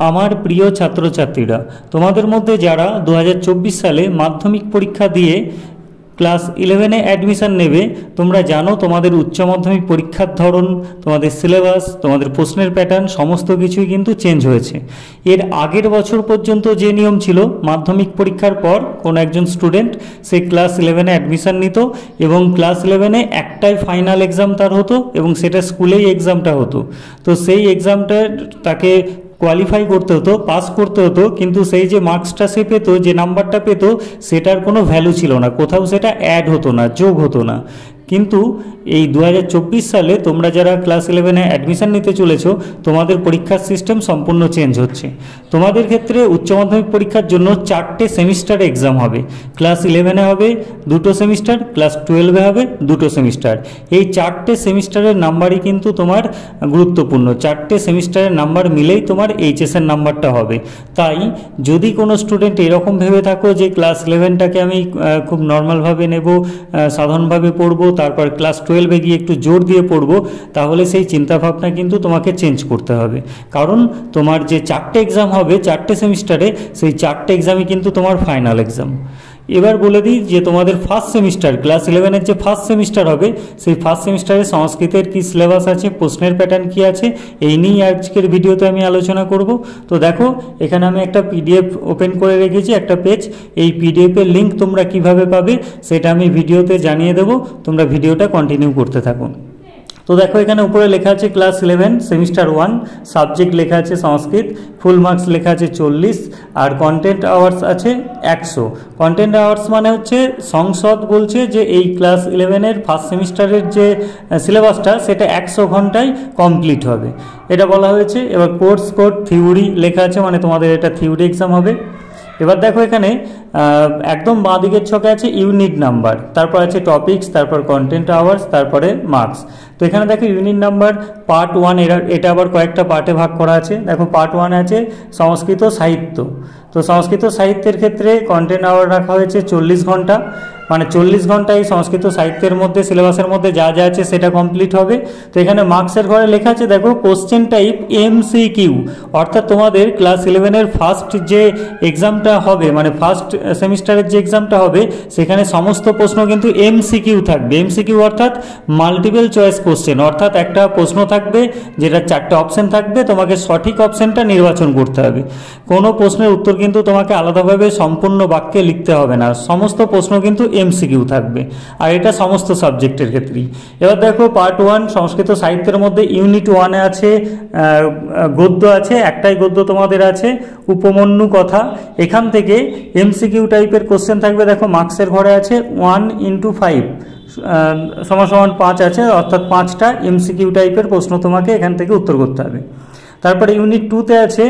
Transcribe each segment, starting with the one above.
আমার প্রিয় ছাত্রছাত্রীরা, তোমাদের মধ্যে যারা 2024 সালে মাধ্যমিক পরীক্ষা দিয়ে ক্লাস 11-এ অ্যাডমিশান নেবে, তোমরা জানো তোমাদের উচ্চ মাধ্যমিক পরীক্ষার ধরন, তোমাদের সিলেবাস, তোমাদের প্রশ্নের প্যাটার্ন সমস্ত কিছুই কিন্তু চেঞ্জ হয়েছে। এর আগের বছর পর্যন্ত যে নিয়ম ছিল, মাধ্যমিক পরীক্ষার পর কোনো একজন স্টুডেন্ট সে ক্লাস 11-এ অ্যাডমিশান নিত এবং ক্লাস 11-এ একটাই ফাইনাল এক্সাম তার হতো এবং সেটা স্কুলেই এক্সামটা হতো। তো সেই এক্সামটা তাকে কোয়ালিফাই করতে হতো, পাস করতে হতো, কিন্তু সেই যে মার্কসটা সে পেত, যে নাম্বারটা পেত, সেটার কোনো ভ্যালু ছিল না, কোথাও সেটা অ্যাড হতো না, যোগ হতো না। কিন্তু এই 2024 সালে তোমরা যারা ক্লাস 11-এ অ্যাডমিশান নিতে চলেছো, তোমাদের পরীক্ষার সিস্টেম সম্পূর্ণ চেঞ্জ হচ্ছে। তোমাদের ক্ষেত্রে উচ্চ মাধ্যমিক পরীক্ষার জন্য 4টে সেমিস্টার এক্সাম হবে। ক্লাস 11-এ হবে 2টো সেমিস্টার, ক্লাস 12-এ হবে 2টো সেমিস্টার। এই 4টে সেমিস্টারের নাম্বারই কিন্তু তোমার গুরুত্বপূর্ণ। 4টে সেমিস্টারের নাম্বার মিলেই তোমার এইচএসের নাম্বারটা হবে। তাই যদি কোনো স্টুডেন্ট এরকম ভেবে থাকো যে ক্লাস 11টাকে আমি খুব নর্মালভাবে নেব, সাধারণভাবে পড়বো, তারপর ক্লাস 12-এ গিয়ে একটু জোর দিয়ে পড়বো, তাহলে সেই চিন্তাভাবনা কিন্তু তোমাকে চেঞ্জ করতে হবে। কারণ তোমার যে 4টে এক্সাম হবে 4টে সেমিস্টারে, সেই 4টে এক্সামই কিন্তু তোমার ফাইনাল এক্সাম। এবার বলে দিই যে তোমাদের ফার্স্ট সেমিস্টার, ক্লাস 11-এর যে ফার্স্ট সেমিস্টার হবে, সেই ফার্স্ট সেমিস্টারে সংস্কৃতের কী সিলেবাস আছে, প্রশ্নের প্যাটার্ন কী আছে, এই নিয়েই আজকের ভিডিওতে আমি আলোচনা করব। তো দেখো, এখানে আমি একটা পিডিএফ ওপেন করে রেখেছি, একটা পেজ। এই পিডিএফের লিঙ্ক তোমরা কিভাবে পাবে সেটা আমি ভিডিওতে জানিয়ে দেবো, তোমরা ভিডিওটা কন্টিনিউ করতে থাকো। তো দেখো, এখানে উপরে লেখা আছে ক্লাস 11 সেমিস্টার 1, সাবজেক্ট লেখা আছে সংস্কৃত, ফুল মার্কস লেখা আছে 40, আর কন্টেন্ট আওয়ার্স আছে 100। কন্টেন্ট আওয়ার্স মানে হচ্ছে সংসদ বলছে যে এই ক্লাস 11-এর ফার্স্ট সেমিস্টারের যে সিলেবাসটা, সেটা 100 ঘন্টায় কমপ্লিট হবে, এটা বলা হয়েছে। এবার কোর্স কোড থিওরি লেখা আছে, মানে তোমাদের এটা থিওরি এক্সাম হবে। এবার দেখো, এখানে একদম বাঁ দিকের ছকে আছে ইউনিট নাম্বার, তারপর আছে টপিকস, তারপর কন্টেন্ট আওয়ার্স, তারপরে মার্কস। তো এখানে দেখো ইউনিট নাম্বার পার্ট 1, এটা আবার কয়েকটা পার্টে ভাগ করা আছে। দেখো পার্ট 1 আছে সংস্কৃত সাহিত্য। তো সংস্কৃত সাহিত্যের ক্ষেত্রে কন্টেন্ট আওয়ার রাখা হয়েছে 40 ঘন্টা, মানে 40 ঘন্টায় সংস্কৃত সাহিত্যের মধ্যে সিলেবাসের মধ্যে যা যা আছে সেটা কমপ্লিট হবে। তো এখানে মার্কসের ঘরে লেখা আছে, দেখো কোশ্চেন টাইপ এমসিকিউ, অর্থাৎ তোমাদের ক্লাস 11-এর ফার্স্ট যে এক্সামটা হবে, মানে ফার্স্ট সেমিস্টারের যে এক্সামটা হবে, সেখানে সমস্ত প্রশ্ন কিন্তু এমসিকিউ থাকবে। এমসিকিউ অর্থাৎ মাল্টিপল চয়েস কোশ্চেন, অর্থাৎ একটা প্রশ্ন থাকবে যেটা 4টে অপশন থাকবে, তোমাকে সঠিক অপশনটা নির্বাচন করতে হবে। কোনো প্রশ্নের উত্তর কিন্তু তোমাকে আলাদাভাবে সম্পূর্ণ বাক্যে লিখতে হবে না, সমস্ত প্রশ্ন কিন্তু এমসিকিউ থাকবে, আর এটা সমস্ত সাবজেক্টের ক্ষেত্রেই। এবার দেখো পার্ট 1 সংস্কৃত সাহিত্যের মধ্যে ইউনিট 1-এ আছে গদ্য আছে, একটাই গদ্য তোমাদের আছে, উপমন্যু কথা। এখান থেকে এমসিকিউ টাইপের কোশ্চেন থাকবে। দেখো মার্কসের ঘরে আছে 1x5 = 5 আছে, অর্থাৎ 5টা এমসিকিউ টাইপের প্রশ্ন তোমাকে এখান থেকে উত্তর করতে হবে। তারপরে ইউনিট 2-তে আছে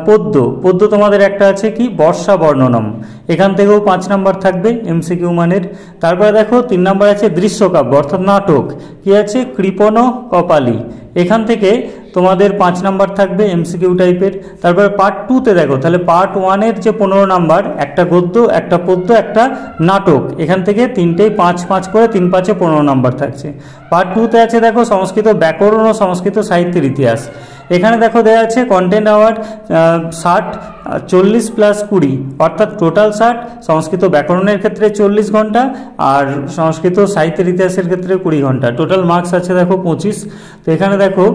পদ্য তোমাদের একটা আছে কি বর্ষা বর্ণনম, এখান থেকেও 5 নাম্বার থাকবে এমসিকিউ মানের। তারপরে দেখো 3 নাম্বার আছে দৃশ্যকাব্য অর্থাৎ নাটক, কি আছে কৃপণ কপালী, এখান থেকে তোমাদের 5 নাম্বার থাকবে এমসিকিউ টাইপের। তারপরে পার্ট 2-তে দেখো, তাহলে পার্ট 1-এর যে 15 নাম্বার, একটা গদ্য, একটা পদ্য, একটা নাটক, এখান থেকে 3টেই 5-5 করে 3 5-এ 15 নাম্বার থাকছে। পার্ট 2-তে আছে দেখো সংস্কৃত ব্যাকরণ ও সংস্কৃত সাহিত্যের ইতিহাস, এখানে দেখো দেওয়া আছে কন্টেন্ট আওয়ার 60, 40 + 20 অর্থাৎ টোটাল 60। সংস্কৃত ব্যাকরণের ক্ষেত্রে 40 ঘন্টা আর সংস্কৃত সাহিত্যের ইতিহাসের ক্ষেত্রে 20 ঘন্টা, টোটাল মার্কস আছে দেখো 25। তো এখানে দেখো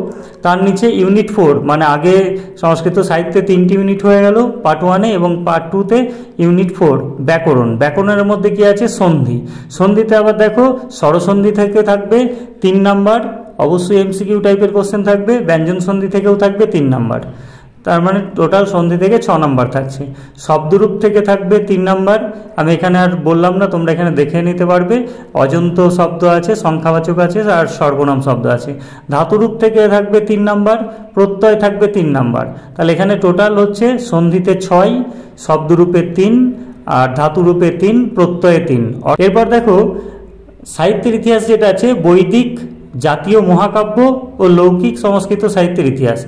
তার নিচে ইউনিট 4, মানে আগে সংস্কৃত সাহিত্যে 3টি ইউনিট হয়ে গেল পার্ট 1-এ, এবং পার্ট 2-তে ইউনিট 4 ব্যাকরণ। ব্যাকরণের মধ্যে কি আছে সন্ধি, সন্ধিতে আবার দেখো স্বরসন্ধি থেকে থাকবে 3 নাম্বার, অবশ্যই এমসিকিউ টাইপের কোশ্চেন থাকবে। ব্যঞ্জন সন্ধি থেকেও থাকবে 3 নাম্বার, তার মানে টোটাল সন্ধি থেকে 6 নাম্বার থাকছে। শব্দরূপ থেকে থাকবে 3 নাম্বার, আমি এখানে আর বললাম না, তোমরা এখানে দেখে নিতে পারবে। অজন্ত শব্দ আছে, সংখ্যাবাচক আছে, আর সর্বনাম শব্দ আছে। ধাতুরূপ থেকে থাকবে 3 নাম্বার, প্রত্যয় থাকবে 3 নাম্বার। তাহলে এখানে টোটাল হচ্ছে সন্ধিতে 6, শব্দরূপে 3, আর ধাতুরূপে 3, প্রত্যয়ে 3। এরপর দেখো সাহিত্যের ইতিহাস যেটা আছে বৈদিক, জাতীয় মহাকাব্য ও লৌকিক সংস্কৃত সাহিত্যের ইতিহাস,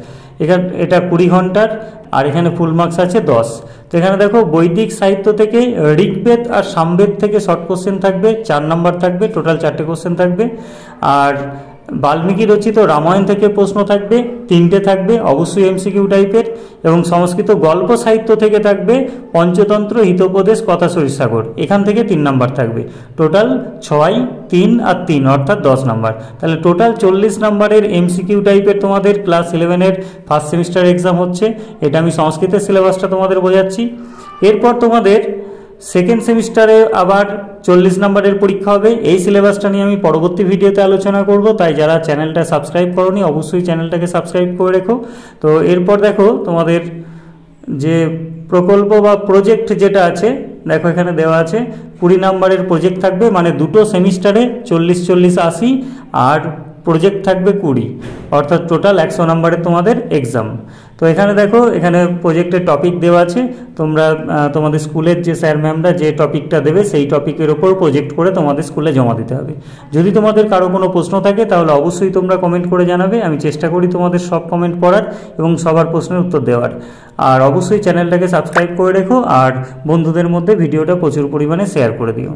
এটা 20 ঘন্টার, আর এখানে ফুল মার্কস আছে 10। তো এখানে দেখো বৈদিক সাহিত্য থেকে ঋগ্বেদ আর সামবেদ থেকে শর্ট কোশ্চেন থাকবে, 4 নাম্বার থাকবে, টোটাল 4টে কোশ্চেন থাকবে। আর বাল্মীকি রচিত রামায়ণ থেকে প্রশ্ন থাকবে, 3টে থাকবে অবশ্যই এমসিকিউ টাইপের, এবং সংস্কৃত গল্প সাহিত্য থেকে থাকবে পঞ্চতন্ত্র, হিতোপদেশ, কথা সরিষাগর, এখান থেকে 3 নাম্বার থাকবে। টোটাল 6, 3 আর 3 অর্থাৎ 10 নাম্বার। তাহলে টোটাল 40 নাম্বারের এমসিকিউ টাইপের তোমাদের ক্লাস 11-এর ফার্স্ট সেমিস্টার এক্সাম হচ্ছে। এটা আমি সংস্কৃতের সিলেবাসটা তোমাদের বোঝাচ্ছি। এরপর তোমাদের সেকেন্ড সেমিস্টারে আবার 40 নাম্বারের পরীক্ষা হবে। এই সিলেবাসটা নিয়ে আমি পরবর্তী ভিডিওতে আলোচনা করব, তাই যারা চ্যানেলটা সাবস্ক্রাইব করোনি অবশ্যই চ্যানেলটাকে সাবস্ক্রাইব করে রেখো। তো এরপর দেখো তোমাদের যে প্রকল্প বা প্রজেক্ট যেটা আছে, দেখো এখানে দেওয়া আছে 20 নাম্বারের প্রজেক্ট থাকবে, মানে দুটো সেমিস্টারে 40, 80 আর প্রজেক্ট থাকবে 20, অর্থাৎ টোটাল 100 নাম্বারের তোমাদের এক্সাম। তো এখানে দেখো এখানে প্রজেক্টের টপিক দেওয়া আছে, তোমরা তোমাদের স্কুলের যে স্যার ম্যামরা যে টপিকটা দেবে সেই টপিকের ওপর প্রজেক্ট করে তোমাদের স্কুলে জমা দিতে হবে। যদি তোমাদের কারো কোনো প্রশ্ন থাকে তাহলে অবশ্যই তোমরা কমেন্ট করে জানাবে, আমি চেষ্টা করি তোমাদের সব কমেন্ট পড়ার এবং সবার প্রশ্নের উত্তর দেওয়ার। আর অবশ্যই চ্যানেলটাকে সাবস্ক্রাইব করে রেখো আর বন্ধুদের মধ্যে ভিডিওটা প্রচুর পরিমাণে শেয়ার করে দিও।